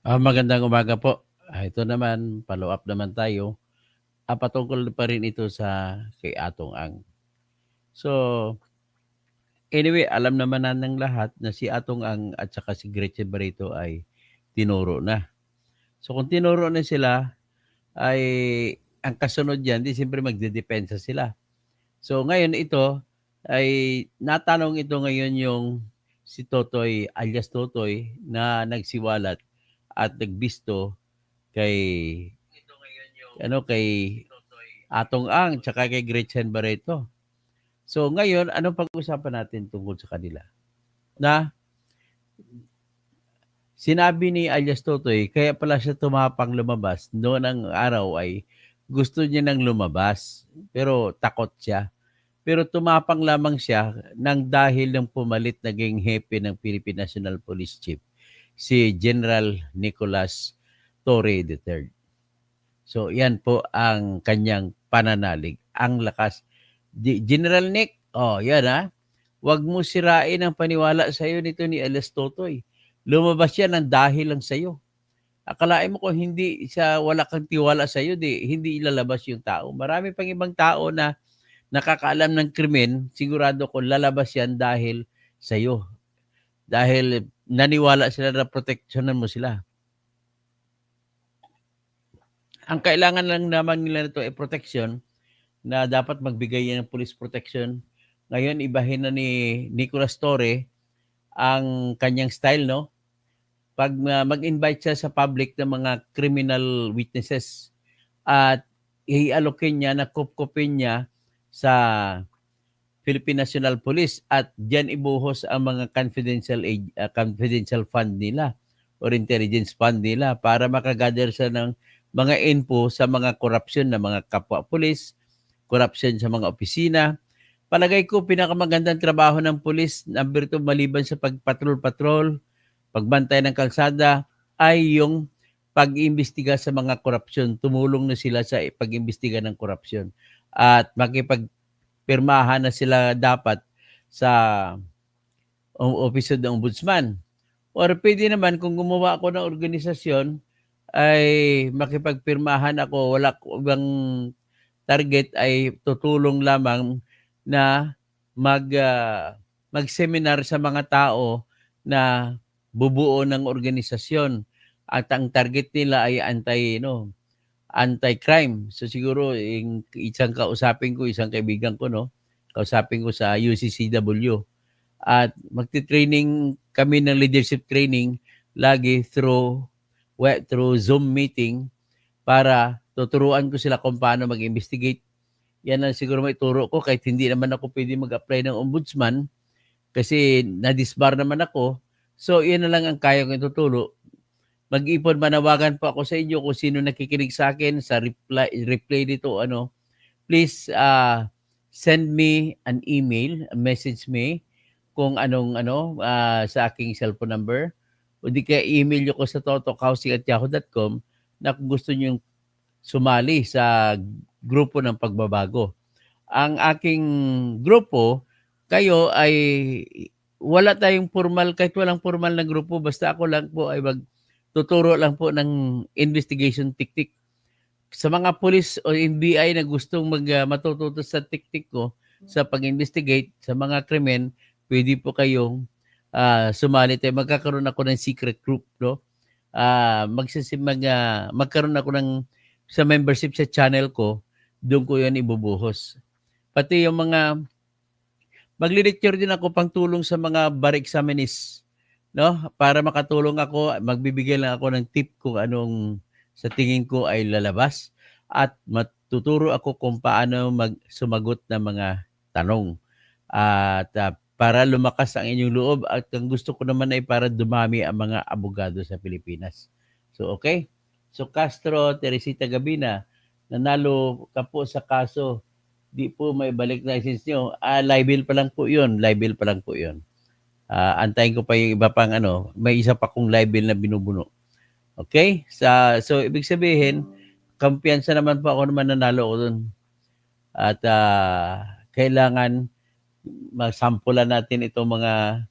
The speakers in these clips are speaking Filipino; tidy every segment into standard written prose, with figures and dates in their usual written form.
Magandang umaga po. Ito naman, follow up naman tayo. Patungkol pa rin ito sa kay Atong Ang. So, anyway, alam naman na ng lahat na si Atong Ang at saka si Gretchen Barreto ay tinuro na. So, kung tinuro na sila, ay ang kasunod yan, di siyempre magdedepensa sila. So, ngayon ito, ay natanong ito ngayon yung si Totoy alias Totoy na nagsiwalat at nagbisto kay kay Atong Ang tsaka kay Gretchen Barreto. So ngayon, anong pag-usapan natin tungkol sa kanila? Na sinabi ni alias Totoy, kaya pala siya tumapang lumabas noon ang araw ay gusto niya nang lumabas, pero takot siya. Pero tumapang lamang siya nang dahil ng pumalit naging hepe ng Philippine National Police Chief, si General Nicolas Torre III. So, yan po ang kanyang pananalig. Ang lakas. General Nick, yan Huwag mo sirain ang paniwala sa iyo nito ni Alias Totoy. Lumabas yan ng dahil lang sa iyo. Akalain mo kung hindi siya wala kang tiwala sa iyo, hindi ilalabas yung tao. Marami pang ibang tao na nakakaalam ng krimen, sigurado ko lalabas yan dahil sa iyo. Dahil naniwala sila na proteksyonan mo sila. Ang kailangan lang naman nila nito ay protection na dapat magbigay yan ng police protection. Ngayon, ibahin na ni Nicolas Torre ang kanyang style, no? Pag mag-invite siya sa public ng mga criminal witnesses at i-allocate niya, nakupkupin niya sa Philippine National Police at diyan ibuhos ang mga confidential fund nila or intelligence fund nila para makagather siya ng mga info sa mga korupsyon ng mga kapwa pulis, korupsyon sa mga opisina. Palagay ko pinakamagandang trabaho ng pulis, number 2 maliban sa pagpatrol-patrol, pagbantay ng kalsada, ay yung pag-imbestiga sa mga korupsyon. Tumulong na sila sa pag-imbestiga ng korupsyon at makipagpirmahan na sila dapat sa opisyo ng ombudsman. Or pwede naman kung gumawa ako ng organisasyon ay makipagpirmahan ako, wala ko ibang target ay tutulong lamang na mag-seminar sa mga tao na bubuo ng organisasyon at ang target nila ay anti-crime. So siguro isang kausapin ko, isang kaibigan ko, no, kausapin ko sa UCCW at magti-training kami ng leadership training lagi through Zoom meeting para tuturuan ko sila kung paano mag-investigate. Yan ang siguro may turo ko kahit hindi naman ako pwede mag-apply ng ombudsman kasi na-disbar naman ako. So, yan na lang ang kaya kong ituturo. Mag-ipon, manawagan po ako sa inyo kung sino nakikinig sa akin sa replay dito. Please send me an email, message me kung anong sa aking cellphone number o di kaya email nyo ko sa totokausing@yahoo.com na kung gusto nyo sumali sa grupo ng pagbabago. Ang aking grupo, kayo ay wala tayong formal, kahit walang formal na grupo, basta ako lang po ay magtuturo lang po ng investigation technique. Sa mga police o NBI na gustong matututo sa technique ko sa pag-investigate sa mga krimen, pwede po kayong sumali tayo. Magkakaroon ako ng secret group, no? Magkaroon ako ng sa membership sa channel ko, doon ko yan ibubuhos. Pati yung mga magli-lecture din ako pang tulong sa mga bar examinees, no? Para makatulong ako, magbibigay lang ako ng tip kung anong sa tingin ko ay lalabas at matuturo ako kung paano sumagot ng mga tanong. At para lumakas ang inyong loob at ang gusto ko naman ay para dumami ang mga abogado sa Pilipinas. So, okay? So, Castro, Teresita Gabina, nanalo ka po sa kaso, di po may balik license nyo. Libel pa lang po yun. Libel pa lang po yun. Antayin ko pa yung iba pang may isa pa kong libel na binubuno. Okay? So, ibig sabihin, kampiyansa naman po ako naman nanalo ko dun. At kailangan masampulan natin itong mga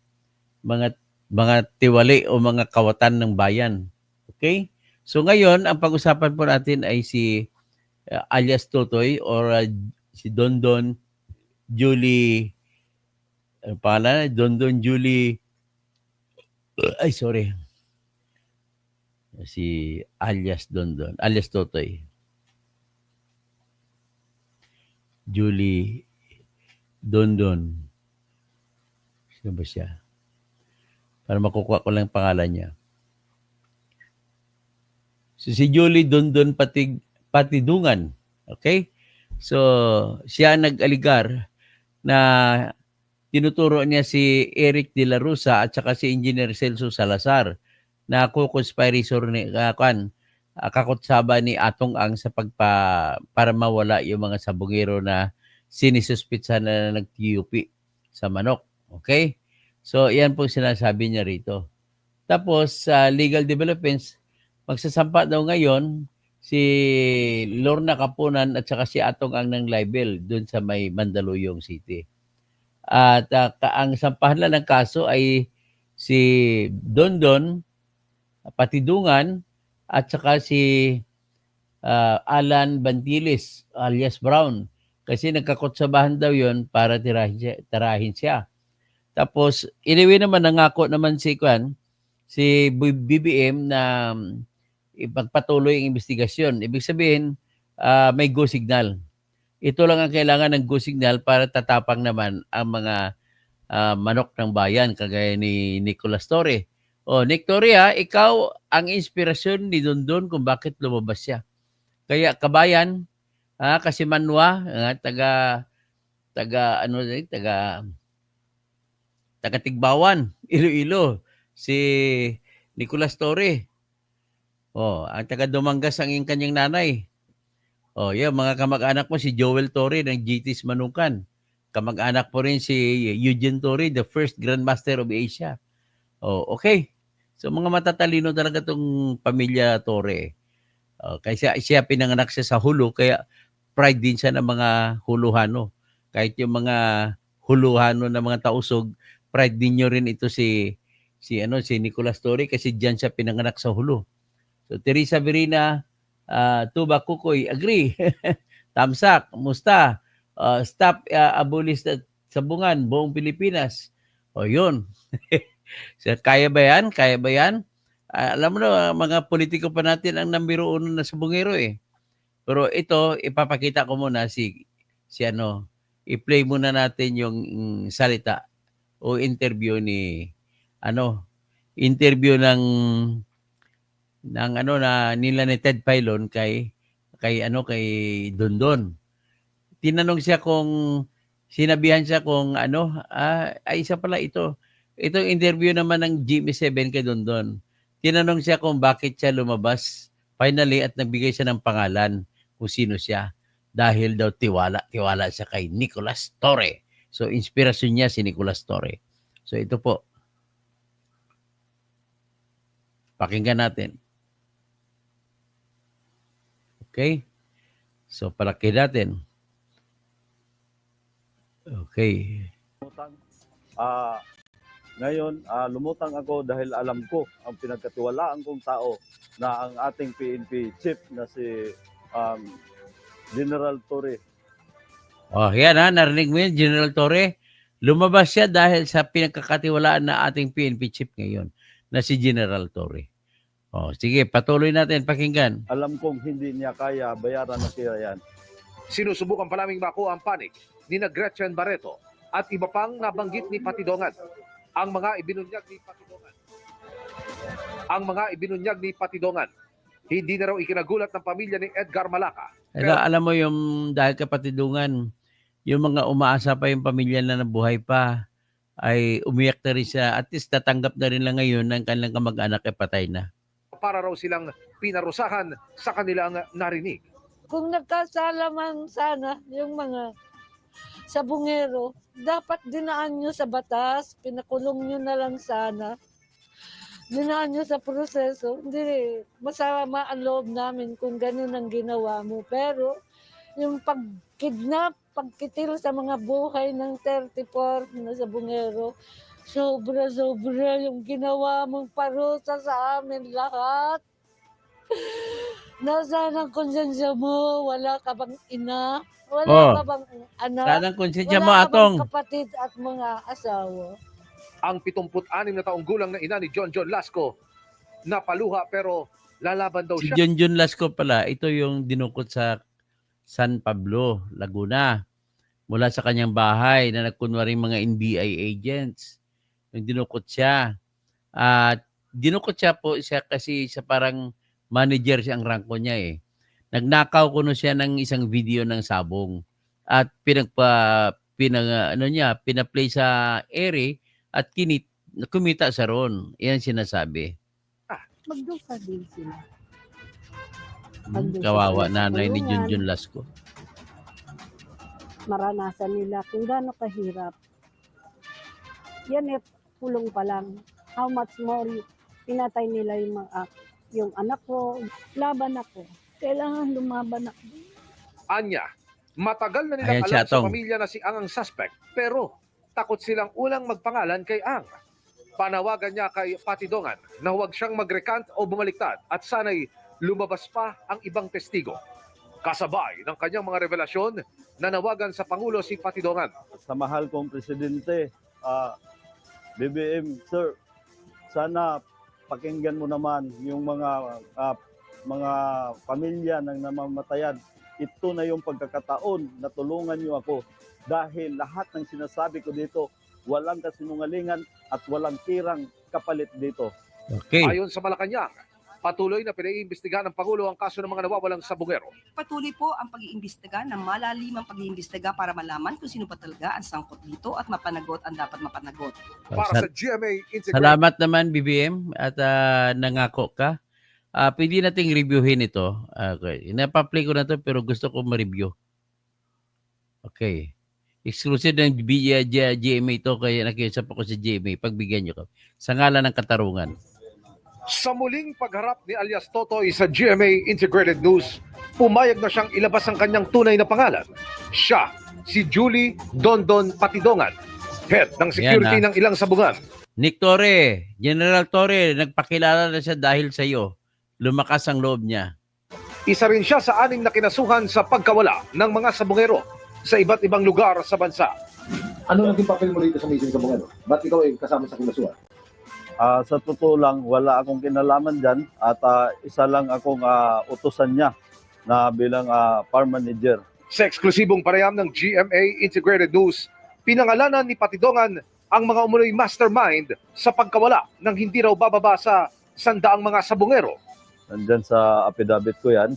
tiwali o mga kawatan ng bayan. Okay? So ngayon, ang pag-usapan po natin ay si alias Totoy or si Dondon Julie, ano pangalan? Dondon Julie, ay sorry, si alias Dondon, alias Totoy. Julie Dondon. Sino ba siya? Para makukuha ko lang ang pangalan niya. So, si Julie Dondon Patidungan. Okay? So, siya ang nag-aligar na tinuturo niya si Eric De La Rosa at saka si Engineer Celso Salazar na co-conspirator ni kakutsaba ni Atong Ang sa para mawala yung mga sabungero na sinisuspitsan na nag-TUP sa manok. Okay? So, yan po sinasabi niya rito. Tapos, sa legal developments, magsasampa daw ngayon si Lorna Kapunan at saka si Atong Ang ng libel dun sa may Mandaluyong City. At ang sampahan lang ng kaso ay si Dondon Patidungan at saka si Alan Bantilis alias Brown. Kasi nagkakotsabahan daw yon para tirahin siya. Tapos, anyway naman, nangako naman si BBM na ipagpatuloy ang investigasyon. Ibig sabihin, may go signal. Ito lang ang kailangan ng go signal para tatapang naman ang mga manok ng bayan kagaya ni Nicolas Torre. O, Nick Torre, ikaw ang inspirasyon ni Dondon kung bakit lumabas siya. Kaya kabayan, kasi Manwa, taga Tigbawan, Iloilo, si Nicolas Torre. Ang taga Dumangas ang kanyang nanay. Mga kamag-anak mo si Joel Torre ng GT's Manukan. Kamag-anak po rin si Eugene Torre, the first Grandmaster of Asia. Okay. So mga matatalino talaga tong pamilya Torre. Kaya siya pinanganak siya sa Hulu, kaya pride din siya ng mga Huluhano. Kahit yung mga Huluhano na mga tausog, pride din nyo rin ito si Nicolas Torre kasi diyan siya pinanganak sa Hulu. So Teresa Verina, Tuba Kukoy, agree. Tamsak, musta? Stop abolish sabungan, buong Pilipinas. Yun. So, kaya ba yan? Kaya ba yan? Alam mo na, mga politiko pa natin ang numero uno na sabungero eh. Pero ito, ipapakita ko muna i-play muna natin yung salita o interview interview na nila ni Ted Filon kay Dondon. Tinanong siya sinabihan siya kung isa pala ito. Itong interview naman ng GMA7 kay Dondon. Tinanong siya kung bakit siya lumabas finally at nagbigay siya ng pangalan kung sino siya. Dahil daw tiwala siya kay Nicolas Torre. So, inspirasyon niya si Nicolas Torre. So, ito po. Pakinggan natin. Okay? So, palaki natin. Okay. Ngayon, lumutang ako dahil alam ko ang pinagkatiwalaan kong tao na ang ating PNP chief na si General Torre. Yan narinig mo yun, General Torre. Lumabas siya dahil sa pinagkakatiwalaan na ating PNP chief ngayon na si General Torre. Sige, patuloy natin pakinggan. Alam kong hindi niya kaya bayaran na siya yan. Sinusubukan pa naming makuha ang panig ni Gretchen Barreto at iba pang nabanggit ni Patidongan. Ang mga ibinunyag ni Patidongan, hindi na raw ikinagulat ng pamilya ni Edgar Malacca. Alam mo yung dahil kapatidungan, yung mga umaasa pa yung pamilya na nabuhay pa, ay umiyak na rin siya. At least tatanggap na rin lang ngayon ng kanilang kamag-anak ay patay na. Para raw silang pinarusahan sa kanilang narinig. Kung nagkasalaman sana yung mga sabungero, dapat dinaan nyo sa batas, pinakulong nyo na lang sana. Dinaan nyo sa proseso. Hindi, masama ang loob namin kung ganun ang ginawa mo. Pero yung pagkidnap, pagkitil sa mga buhay ng 34 na sabungero, sobra-sobra yung ginawa mong parusa sa amin lahat. Nasaan ang konsensya mo? Wala ka bang ina? Wala Oh, ka bang anak? saan ang konsensya mo, Wala ka bang Atong? kapatid at mga asawa? Ang 76 na taong gulang na ina ni John John Lasco napaluha pero lalaban daw Si siya. John Lasco pala, ito yung dinukot sa San Pablo, Laguna. Mula sa kanyang bahay na nagkunwaring mga NBI agents. Yung dinukot siya. At dinukot siya po siya kasi sa parang manager siya ang rangko niya eh. Nagnakaw kuno siya ng isang video ng sabong. At pinaplay sa ere at kumita sa ron. Yan sinasabi. Magdusa din sila. Kawawa sila sa nanay ni kulungan. Junjun Lasco. Maranasan nila kung gaano kahirap. Yan pulong pa lang. How much more pinatay nila yung anak ko. Laban ako. Kailangan lumaban ako. Anya, matagal na Ayan nilang si alam sa Atong. pamilya na si Ang ang suspect pero takot silang unang magpangalan kay Ang. Panawagan niya kay Patidongan na huwag siyang mag-recant o bumaliktad at sana'y lumabas pa ang ibang testigo. Kasabay ng kanyang mga revelasyon, nanawagan sa Pangulo si Patidongan. Sa mahal kong presidente, BBM, sir, sana pakinggan mo naman yung mga pamilya ng namamatayan. Ito na yung pagkakataon na tulungan niyo ako dahil lahat ng sinasabi ko dito, walang kasinungalingan at walang tirang kapalit dito. Okay. Ayon sa Malacanang, patuloy na pinaiimbestigahan ng Pangulo ang kaso ng mga nawawalang sabungero. Patuloy po ang pag-iimbestiga ng malalimang pag-iimbestiga para malaman kung sino pa talaga ang sangkot dito at mapanagot ang dapat mapanagot. Para sa GMA Integrated Salamat naman BBM at nangako ka. Pwede nating reviewin ito. Okay. Napaplay ko na to pero gusto ko ma-review. Okay. Exclusive ng GMA ito kaya nakiusap ako sa GMA. Pagbigyan nyo ko. Sa ngalan ng katarungan. Sa muling pagharap ni alias Totoy sa GMA Integrated News, pumayag na siyang ilabas ang kanyang tunay na pangalan. Siya, si Julie Dondon Patidongan, head ng security Yan, ng ilang sabungan. Nick Torre, General Torre, nagpakilala na siya dahil sa iyo. Lumakas ang loob niya. Isa rin siya sa 6 na kinasuhan sa pagkawala ng mga sabungero sa iba't ibang lugar sa bansa. Ano naging papel mo rito sa mission sa Bungano? Ba't ikaw ay kasama sa kinasuhan? Sa totoo lang, wala akong kinalaman dyan at isa lang akong utusan niya na bilang farm manager. Sa eksklusibong pareham ng GMA Integrated News, pinangalanan ni Patidongan ang mga umunoy mastermind sa pagkawala ng hindi raw bababa sa 100 mga sabungero. Nandyan sa affidavit ko yan,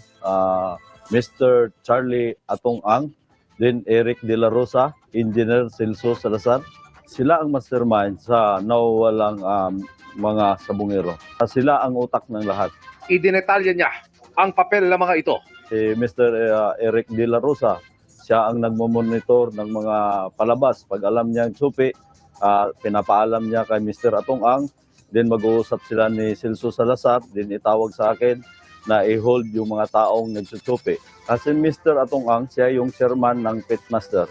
Mr. Charlie Atong Ang, then Eric De La Rosa, Engineer Celso Salazar. Sila ang mastermind sa nawawalang mga sabungero. Sila ang utak ng lahat. Idinetalya niya ang papel ng mga ito. Si Mr. Eric De La Rosa, siya ang nagmamonitor ng mga palabas. Pag alam niya ang supi, pinapaalam niya kay Mr. Atong Ang, then mag-uusap sila ni Celso Salazar, then itawag sa akin na i-hold yung mga taong nagsusupi. Kasi Mr. Atong Ang, siya yung chairman ng Pitmaster.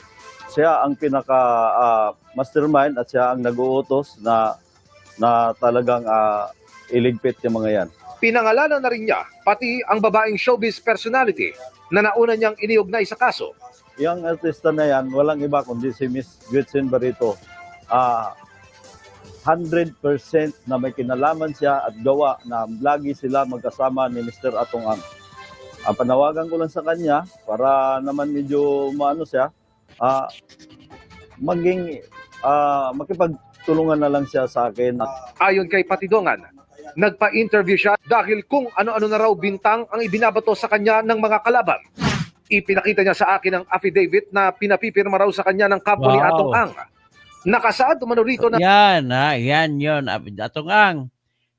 Siya ang pinaka-mastermind at siya ang nag-uutos na talagang iligpit yung mga yan. Pinangalanan na rin niya pati ang babaeng showbiz personality na nauna niyang iniugnay sa kaso. Yung artista na yan, walang iba kundi si Miss Gretchen Barreto. 100% na may kinalaman siya at gawa na lagi sila magkasama ni Mr. Atong Ang. Panawagan ko lang sa kanya para naman medyo maano siya, makipagtulungan na lang siya sa akin. Ayon kay Patidongan, nagpa-interview siya dahil kung ano-ano na raw bintang ang ibinabato sa kanya ng mga kalaban. Ipinakita niya sa akin ang affidavit na pinapipirma raw sa kanya ng kampo ni Wow. Atong Ang. Nakasaad umano rito na Yan yun. Atong Ang,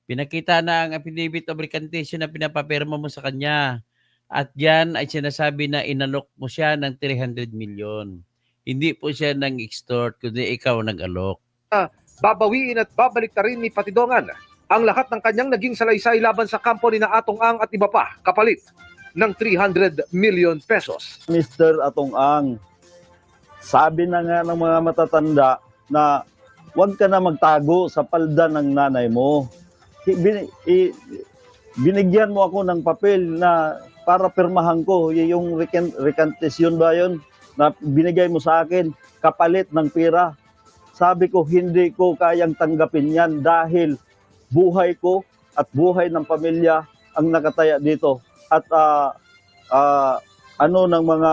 pinakita na ang affidavit of recantation na pinapapirma mo sa kanya. At yan ay sinasabi na inalok mo siya ng 300 million. Hindi po siya nang extort, kundi ikaw nag-alok. babawiin at babalik na rin ni Patidongan ang lahat ng kanyang naging salaysay laban sa kampo ni na Atong Ang at iba pa kapalit ng 300 million pesos. Mr. Atong Ang, sabi na nga ng mga matatanda na huwag ka na magtago sa palda ng nanay mo. binigyan mo ako ng papel na para pirmahan ko yung recantation ba yun na binigay mo sa akin kapalit ng pera. Sabi ko, hindi ko kayang tanggapin yan dahil buhay ko at buhay ng pamilya ang nakataya dito. At ano ng mga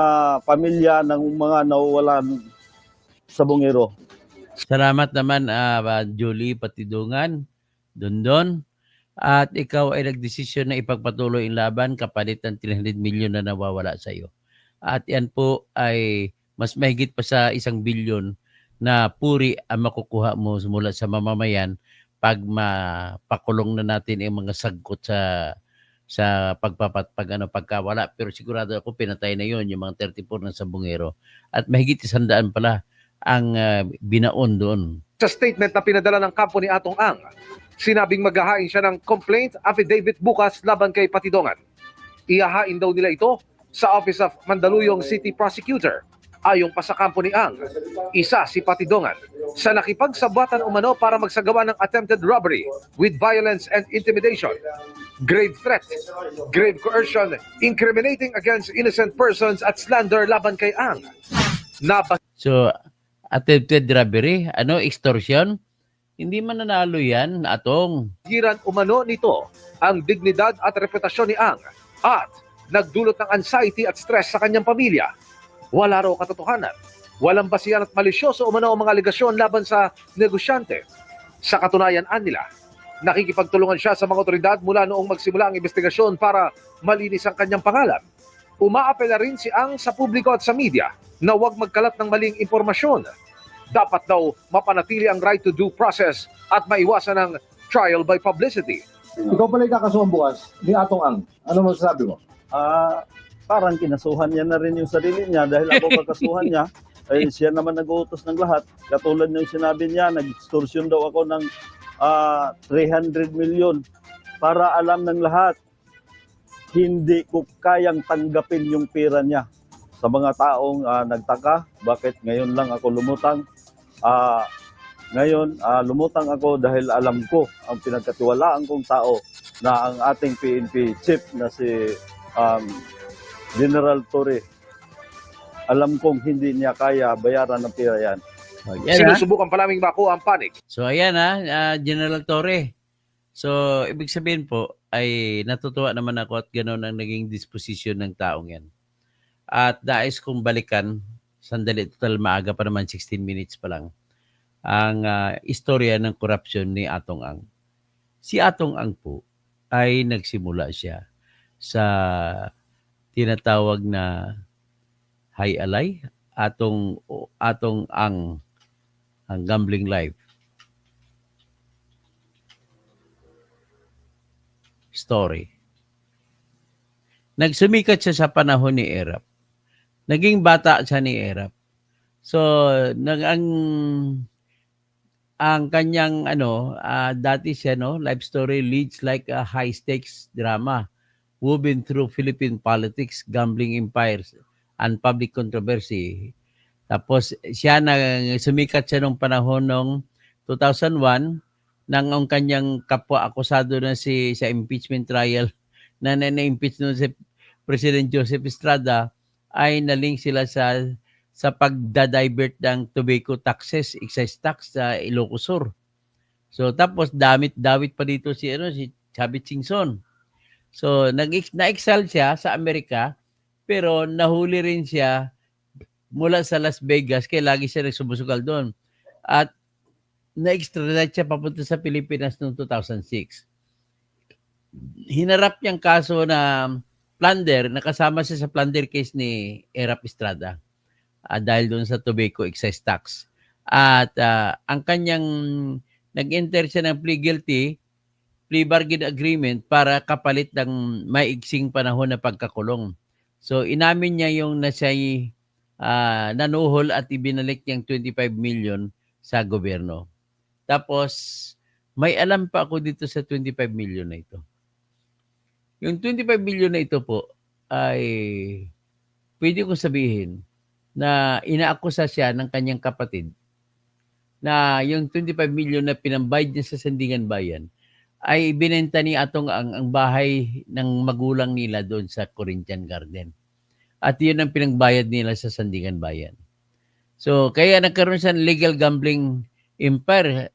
pamilya ng mga nawawalan sa Bungero. Salamat naman, Julie Patidungan, Dondon. At ikaw ay nagdesisyon na ipagpatuloy ang laban kapalit ng 300 million na nawawala sa iyo. At yan po ay mas mahigit pa sa 1 billion na puri ang makukuha mo mula sa mamamayan pag mapakulong na natin ang mga sagkot sa pagkawala. Pero sigurado ako pinatay na yon yung mga 34 ng Sabungero. At mahigit 100 pala ang binaon doon. Sa statement na pinadala ng kampo ni Atong Ang, sinabing maghahain siya ng complaint affidavit bukas laban kay Patidongan. Ihahain daw nila ito sa Office of Mandaluyong City Prosecutor. Ayon pa sa kampo ni Ang, isa si Patidongan sa nakipagsabwatan umano para magsagawa ng attempted robbery with violence and intimidation, grave threat, grave coercion, incriminating against innocent persons at slander laban kay Ang. So, attempted robbery, extortion, hindi man nanalo yan, Atong. Giran umano nito ang dignidad at reputasyon ni Ang at nagdulot ng anxiety at stress sa kanyang pamilya. Wala raw katotohanan. Walang basihan at malisyoso umano ang mga alegasyon laban sa negosyante. Sa katunayan nila, nakikipagtulungan siya sa mga otoridad mula noong magsimula ang investigasyon para malinis ang kanyang pangalan. Umaapela rin si Ang sa publiko at sa media na huwag magkalat ng maling impormasyon. Dapat daw mapanatili ang right to due process at maiwasan ang trial by publicity. Ikaw pala yung kakasuhan bukas ni Atong Ang. Ano masasabi mo? Parang kinasuhan niya na rin yung sarili niya dahil ako kakasuhan niya. Ay, siya naman nag-uutos ng lahat. Katulad ng sinabi niya, nag-extortion daw ako ng 300 million para alam ng lahat. Hindi ko kayang tanggapin yung pera niya. Sa mga taong nagtaka, bakit ngayon lang ako lumutang? Ngayon, lumutang ako dahil alam ko ang pinagkatiwalaan kong tao na ang ating PNP chief na si General Torre. Alam kong hindi niya kaya bayaran ng pera yan. Sinusubukan pa naming makuha ang panic. So, ayan General Torre. So, ibig sabihin po, ay natutuwa naman ako at ganoon ang naging disposition ng taong yan. At nais kong balikan, sandali, total maaga pa naman, 16 minutes pa lang, ang istorya ng korupsyon ni Atong Ang. Si Atong Ang po ay nagsimula siya sa tinatawag na Hay Alay, Atong Ang gambling life story. Nagsumikat siya sa panahon ni Erap. Naging bata siya ni Erap. So, ang kanyang dati siya life story leads like a high stakes drama woven through Philippine politics, gambling empires, and public controversy. Tapos siya sumikat siya nung panahon ng 2001 nang ang kanyang kapwa akusado na sa impeachment trial na na-impeach noon si President Joseph Estrada ay naling sila sa pagda-divert ng tobacco taxes, excise tax sa Ilocos Sur. So tapos dawit pa dito si Chavit Singson. So na-excel siya sa Amerika pero nahuli rin siya mula sa Las Vegas kaya lagi siya nagsumusugal doon. At na-extradite siya papunta sa Pilipinas noong 2006. Hinarap niyang kaso na plunder, nakasama siya sa plunder case ni Erap Estrada dahil doon sa tobacco excise tax. At ang kanyang nag-enter siya ng plea bargain agreement para kapalit ng maiksing panahon na pagkakulong. So inamin niya yung nasiya'y nanuhol at ibinalik niyang 25 million sa gobyerno. Tapos may alam pa ako dito sa 25 million na ito. Yung 25 million na ito po ay pwede kong sabihin na inaakusa siya ng kanyang kapatid na yung 25 million na pinambayad niya sa Sandingan Bayan ay binenta ni Atong ang bahay ng magulang nila doon sa Corinthian Garden. At yun ang pinagbayad nila sa Sandigan Bayan. So, kaya nagkaroon siya ng legal gambling empire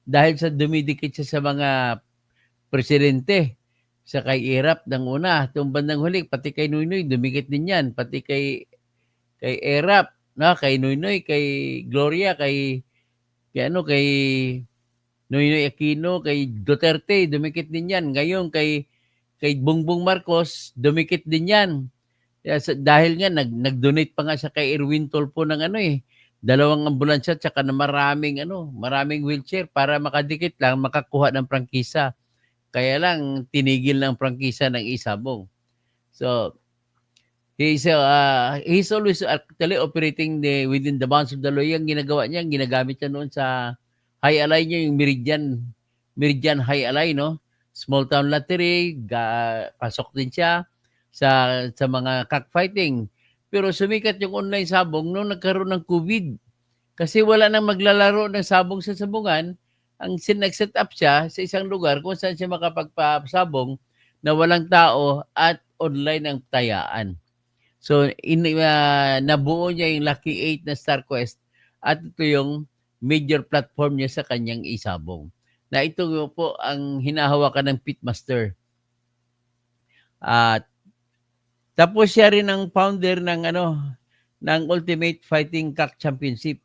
dahil sa dumidikit siya sa mga presidente. Sa kay Erap ng una, itong bandang huli, pati kay Noynoy, dumikit din yan. Pati kay Erap, kay Noynoy, kay Gloria, kay Noynoy Aquino, kay Duterte, dumikit din yan. Ngayon, kay Bongbong Marcos, dumikit din yan. Dahil nga, nag-donate pa nga siya kay Erwin Tulfo ng 2 ambulansya tsaka na maraming wheelchair para makadikit lang, makakuha ng prangkisa. Kaya lang, tinigil ng prangkisa ng Isabong. So, he's always actually operating within the bounds of the law. Yung ginagawa niya, ginagamit niya noon sa high alay niya, yung Meridian High Alay, no? Small town lottery, pasok din siya sa mga cockfighting. Pero sumikat yung online sabong nung nagkaroon ng COVID. Kasi wala nang maglalaro ng sabong sa sabungan. Ang nag-set up siya sa isang lugar kung saan siya makapagpasabong na walang tao at online ang tayaan. So, nabuo niya yung Lucky 8 na Star Quest at ito yung major platform niya sa kanyang isabong. Na ito po ang hinahawakan ng Pitmaster. At tapos siya rin ang founder ng Ultimate Fighting Cock Championship.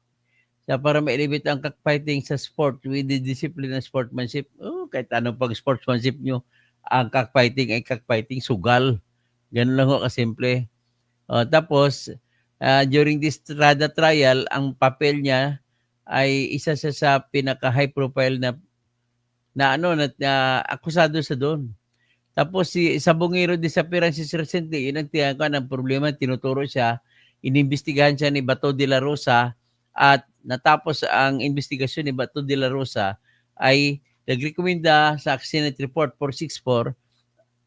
Para ma-elevate ang cockfighting sa sport with the discipline ng sportsmanship. Kahit anong pag sportsmanship nyo, ang cockfighting ay cockfighting sugal. Ganun lang ho kasimple. Tapos, during this Strada trial, ang papel niya ay isa sa pinaka-high profile na akusado sa doon. Tapos si Sabongero disappearances recently, yun ang tiyangkan ng problema, tinuturo siya, inimbestigahan siya ni Bato de la Rosa at natapos ang investigasyon ni Bato de la Rosa ay nagrekomenda sa accident report 464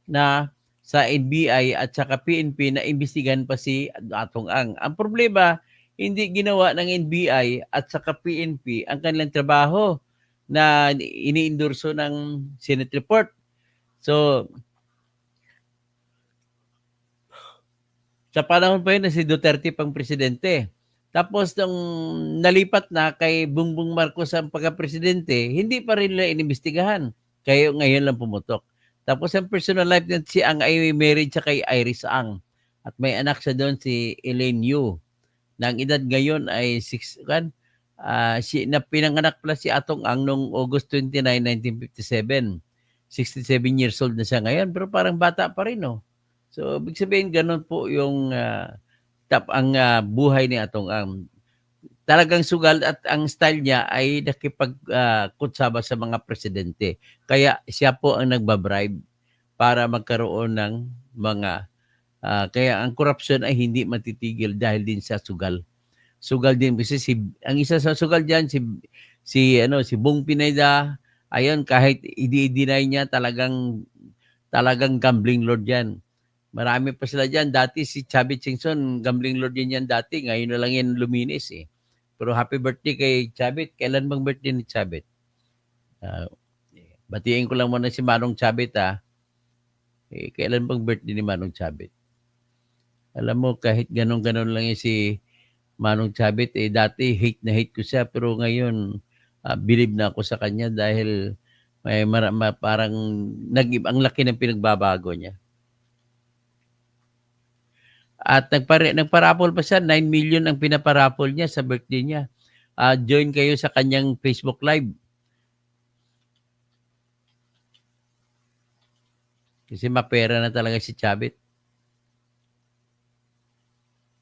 na sa NBI at saka PNP na imbestigahan pa si Atong Ang. Ang problema, hindi ginawa ng NBI at saka PNP ang kanilang trabaho na iniendorso ng Senate report. So, sa panahon pa yun na si Duterte pang presidente. Tapos nung nalipat na kay Bongbong Marcos ang pagka-presidente, hindi pa rin nila inimbestigahan. Kaya ngayon lang pumutok. Tapos ang personal life niya, si Ang ay married siya kay Iris Ang. At may anak siya doon si Elaine Yu. Na ang edad ngayon ay pinanganak pala si Atong Ang noong August 29, 1957. 67 years old na siya ngayon, pero parang bata pa rin, no? So, ibig sabihin, ganun po yung buhay ni Atong Ang. Talagang sugal at ang style niya ay nakipagkutsaba sa mga presidente. Kaya siya po ang nagbabribe para magkaroon ng mga kaya ang corruption ay hindi matitigil dahil din sa sugal. Sugal din kasi ang isa sa sugal diyan si Bong Pineda, ayun kahit i-deny niya talagang gambling lord yan. Marami pa sila diyan. Dati si Chavit Singson, gambling lord din yan dati. Ngayon na lang yan luminis eh. Pero happy birthday kay Chavit. Kailan bang birthday ni Chavit? Batiin ko lang muna si Manong Chavit kailan bang birthday ni Manong Chavit? Alam mo, kahit ganon-ganon lang yung si Manong Chavit, dati hate na hate ko siya, pero ngayon, believe na ako sa kanya dahil may parang ang laki ng pinagbabago niya. At nagparapol pa siya, 9 million ang pinaparapol niya sa birthday niya. Join kayo sa kanyang Facebook Live. Kasi mapera na talaga si Chavit.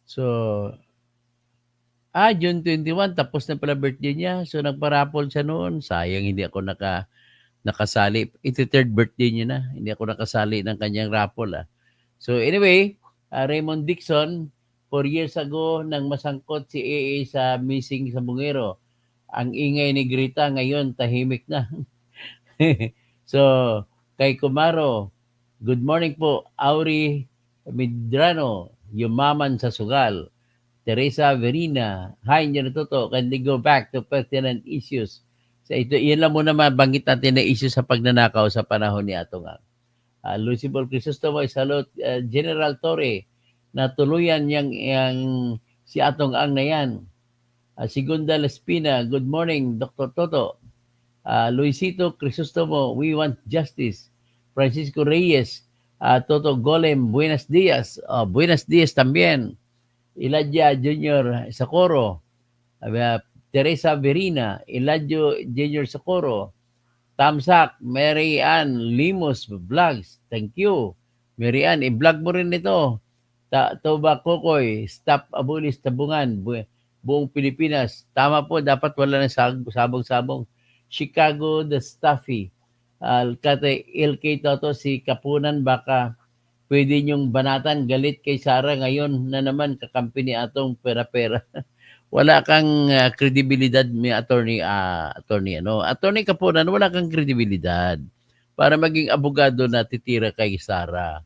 So, June 21, tapos na pala birthday niya. So, nagparapol siya noon. Sayang, hindi ako nakasali. Ito third birthday niya na. Hindi ako nakasali ng kanyang raffle. So, anyway, Raymond Dixon, 4 years ago, nang masangkot si AA sa missing sa Bungero. Ang ingay ni Grita, ngayon, tahimik na. So, kay Kumaro, good morning po, Auri Medrano, yumaman sa sugal. Teresa Verina, hi, Nyo Natuto, can they go back to pertinent issues? So ito, iyan lang muna mabanggit natin na issue sa pagnanakaw sa panahon ni Atong Ang. Lucibor Crisostomo, salute General Torre na tuluyan yang si Atong Ang na yan. Segunda Lespina, good morning, Dr. Toto. Luisito Crisostomo, we want justice. Francisco Reyes, Toto Golem, buenos dias. Buenos dias también. Elijah Junior Socorro, Teresa Verina, Elijah Junior Socorro, Tamsak, Mary Ann Limos Vlogs, thank you. Mary Ann, i-vlog mo rin ito. Toba Kokoy, Stop Abulis Tabungan, buong Pilipinas. Tama po, dapat wala na sabong-sabong. Chicago, the Stuffy. Kate LK Toto, si Kapunan, baka pwede niyong banatan, galit kay Sara ngayon na naman kakampi ni Atong pera-pera. Wala kang kredibilidad may attorney Kapunan, wala kang kredibilidad para maging abogado na titira kay Sara.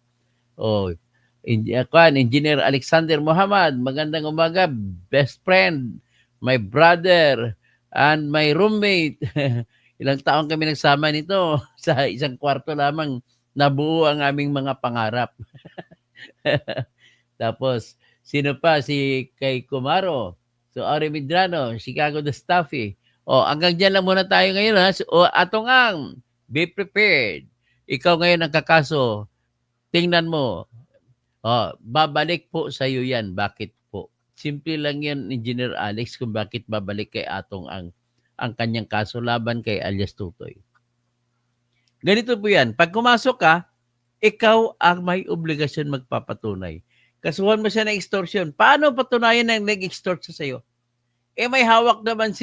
Engineer Alexander Muhammad, magandang umaga, best friend, my brother, and my roommate. Ilang taon kami nagsama nito, sa isang kwarto lamang nabuo ang aming mga pangarap. Tapos, sino pa? Si kay Kumaro. So, Ari Medrano, Chicago the Stuffy. Hanggang dyan lang muna tayo ngayon. Ha? Atong Ang, be prepared. Ikaw ngayon ang kakaso. Tingnan mo. Babalik po sa iyo yan. Bakit po? Simple lang yan, Engineer Alex, kung bakit babalik kay Atong ang kanyang kaso laban kay alias Tutoy. Ganito po yan. Pag kumasok ka, ikaw ang may obligasyon magpapatunay. Kasuhan mo siya ng extortion. Paano patunayan na nag-extort sa sayo? May hawak naman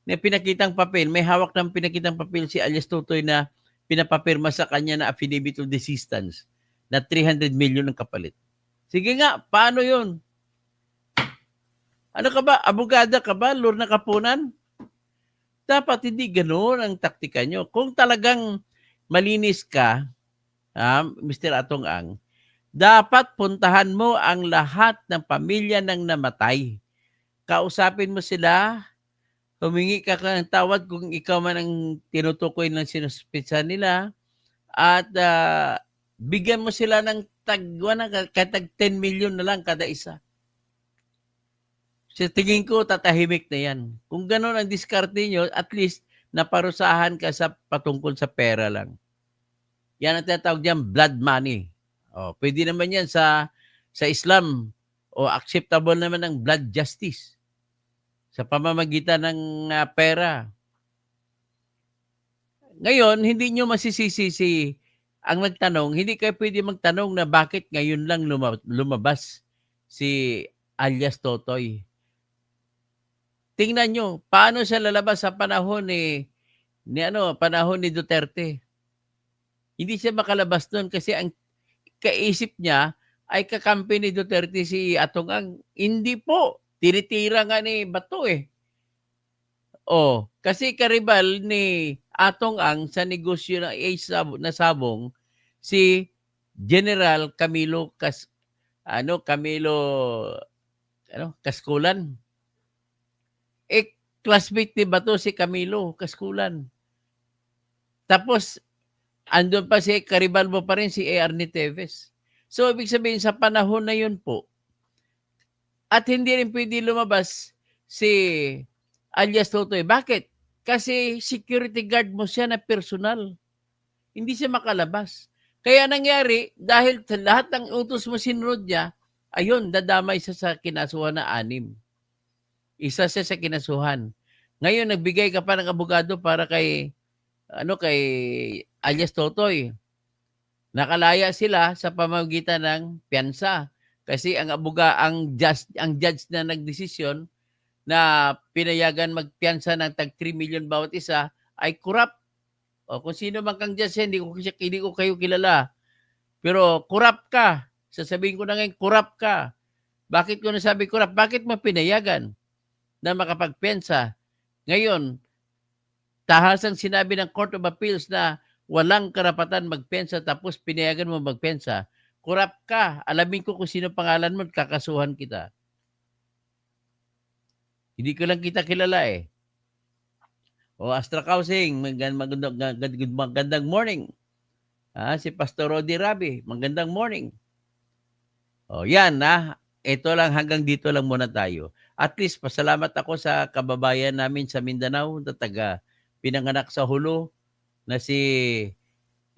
na pinakitang papel. May hawak ng pinakitang papel si alias Tutoy na pinapapirma sa kanya na affidavit of desistance na 300 million ang kapalit. Sige nga, paano yun? Ano ka ba? Abogada ka ba? Lord na Kapunan? Dapat hindi ganoon ang taktika nyo. Kung talagang malinis ka, Mr. Atong Ang, dapat puntahan mo ang lahat ng pamilya ng namatay. Kausapin mo sila, humingi ka ng tawad kung ikaw man ang tinutukoy ng sinuspitsa nila, at bigyan mo sila ng tag 10 million na lang kada isa. Sa tingin ko, tatahimik na yan. Kung gano'n ang diskarte nyo, at least naparusahan ka sa patungkol sa pera lang. Yan ang tinatawag diyan, blood money. Pwede naman yan sa Islam, acceptable naman ang blood justice sa pamamagitan ng pera. Ngayon, hindi nyo masisisi ang nagtanong, hindi kayo pwede magtanong na bakit ngayon lang lumabas si alias Totoy. Tingnan nyo, paano siya lalabas sa panahon panahon ni Duterte. Hindi siya makalabas doon kasi ang kaisip niya ay kakampi ni Duterte si Atong Ang. Hindi po. Tinitira nga ni Bato eh. Kasi karibal ni Atong Ang sa negosyo na sabong si General Camilo Kaskulan. Classmate ni Bato si Camilo Kaskulan. Tapos andun pa si karibal mo pa rin si A.R. Teves. So, ibig sabihin, sa panahon na yun po, at hindi rin pwede lumabas si alias Totoy. Bakit? Kasi security guard mo siya na personal. Hindi siya makalabas. Kaya nangyari, dahil sa lahat ng utos mo sinunod niya, ayun, dadamay siya sa kinasuhan na 6. Isa siya sa kinasuhan. Ngayon, nagbigay ka pa ng abogado para kay alias Totoy. Nakalaya sila sa pamamagitan ng piyansa kasi ang judge na nagdesisyon na pinayagan magpiyansa ng tag 3 million bawat isa ay corrupt. Kung sino man kang judge, hindi ko kayo kilala. Pero corrupt ka. Sasabihin ko na ngayon, corrupt ka. Bakit ko nasabi corrupt? Bakit mo pinayagan na makapagpiyansa? Ngayon, tahasang sinabi ng Court of Appeals na walang karapatan magpensa tapos pinayagan mo magpensa. Corrupt ka. Alamin ko kung sino pangalan mo at kakasuhan kita. Hindi ko lang kita kilala eh. O Astra Kausing, magandang morning. Si Pastor Rodi Rabi, magandang morning. O yan ito lang, hanggang dito lang muna tayo. At least pasalamat ako sa kababayan namin sa Mindanao na pinanganak sa Hulo na si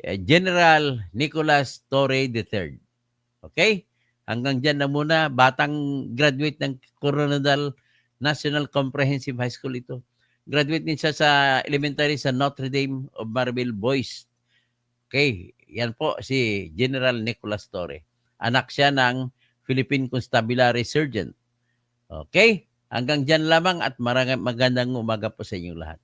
General Nicolas Torre III. Okay? Hanggang dyan na muna. Batang graduate ng Coronadal National Comprehensive High School ito. Graduate din siya sa elementary sa Notre Dame of Marble Boys. Okay, yan po si General Nicolas Torre. Anak siya ng Philippine Constabulary Sergeant. Okay, hanggang dyan lamang at magandang umaga po sa inyong lahat.